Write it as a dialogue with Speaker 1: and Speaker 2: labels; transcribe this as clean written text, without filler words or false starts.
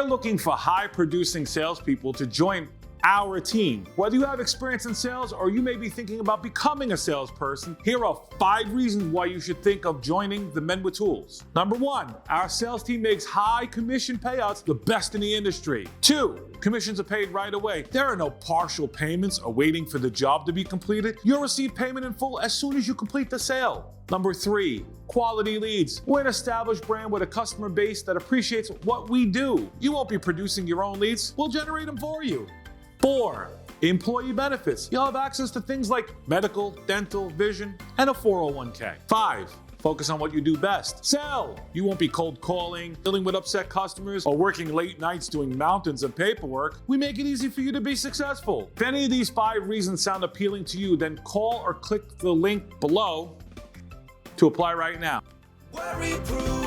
Speaker 1: looking for high-producing salespeople to join our team. Whether you have experience in sales or you may be thinking about becoming a salesperson, here are 5 reasons why you should think of joining the Men with Tools. Number 1, our sales team makes high commission payouts, the best in the industry. 2, commissions are paid right away. There are no partial payments or waiting for the job to be completed. You'll receive payment in full as soon as you complete the sale. Number 3, quality leads. We're an established brand with a customer base that appreciates what we do. You won't be producing your own leads. We'll generate them for you. 4, employee benefits. You'll have access to things like medical, dental, vision, and a 401k. 5, focus on what you do best. Sell. You won't be cold calling, dealing with upset customers, or working late nights doing mountains of paperwork. We make it easy for you to be successful. If any of these 5 reasons sound appealing to you, then call or click the link below to apply right now.
Speaker 2: Worry-proof.